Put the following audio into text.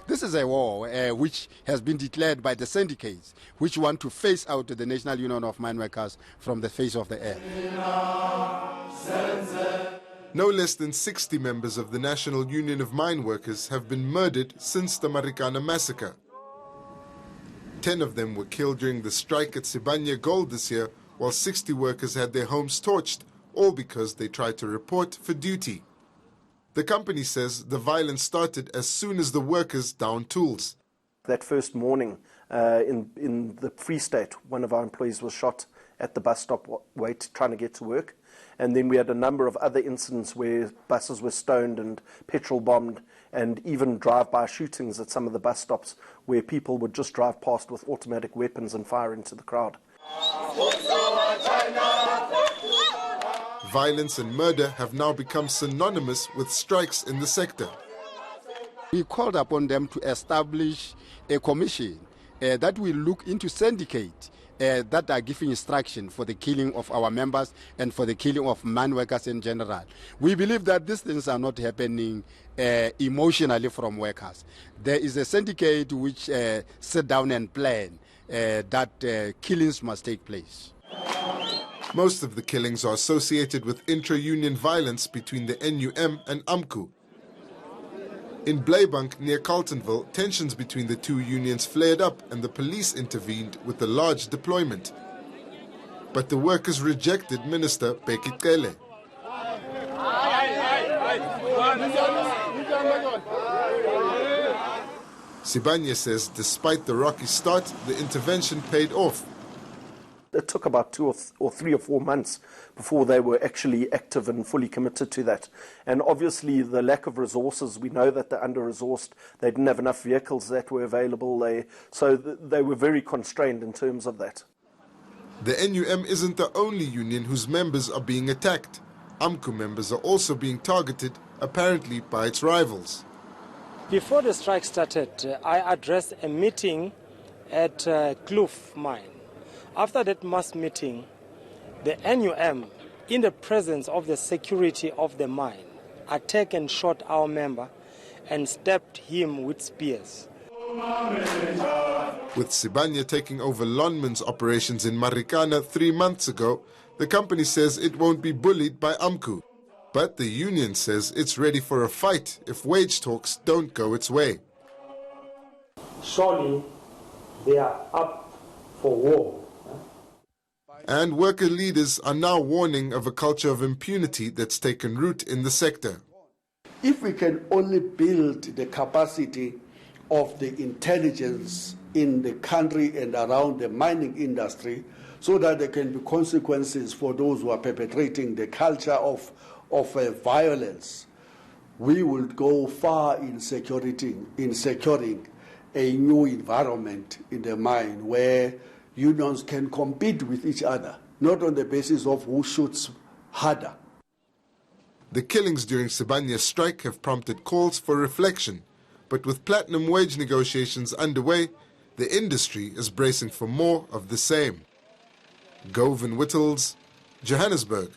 This is a war which has been declared by the syndicates, which want to phase out the National Union of Mine Workers from the face of the earth. No less than 60 members of the National Union of Mine Workers have been murdered since the Marikana massacre. 10 of them were killed during the strike at Sibanye Gold this year, while 60 workers had their homes torched, all because they tried to report for duty. The company says the violence started as soon as the workers downed tools. That first morning in the Free State, one of our employees was shot at the bus stop trying to get to work. And then we had a number of other incidents where buses were stoned and petrol bombed, and even drive-by shootings at some of the bus stops where people would just drive past with automatic weapons and fire into the crowd. Violence and murder have now become synonymous with strikes in the sector. We called upon them to establish a commission that will look into syndicate that are giving instruction for the killing of our members and for the killing of mine workers in general. We believe that these things are not happening emotionally from workers. There is a syndicate which sit down and plan that killings must take place. Most of the killings are associated with intra-union violence between the NUM and AMCU. In Bleibank, near Carltonville, tensions between the two unions flared up and the police intervened with a large deployment. But the workers rejected Minister Bekikele. Sibanye says despite the rocky start, the intervention paid off. It took about 2 or 3 or 4 months before they were actually active and fully committed to that. And obviously the lack of resources, we know that they're under-resourced. They didn't have enough vehicles that were available. So they were very constrained in terms of that. The NUM isn't the only union whose members are being attacked. AMCU members are also being targeted, apparently by its rivals. Before the strike started, I addressed a meeting at Kloof Mine. After that mass meeting, the NUM, in the presence of the security of the mine, attacked and shot our member and stabbed him with spears. With Sibanye taking over Lonman's operations in Marikana 3 months ago, the company says it won't be bullied by AMCU. But the union says it's ready for a fight if wage talks don't go its way. Surely they are up for war. And worker leaders are now warning of a culture of impunity that's taken root in the sector. If we can only build the capacity of the intelligence in the country and around the mining industry so that there can be consequences for those who are perpetrating the culture of violence, we will go far in securing a new environment in the mine where unions can compete with each other, not on the basis of who shoots harder. The killings during Sibanye's strike have prompted calls for reflection, but with platinum wage negotiations underway, the industry is bracing for more of the same. Govan Whittles, Johannesburg.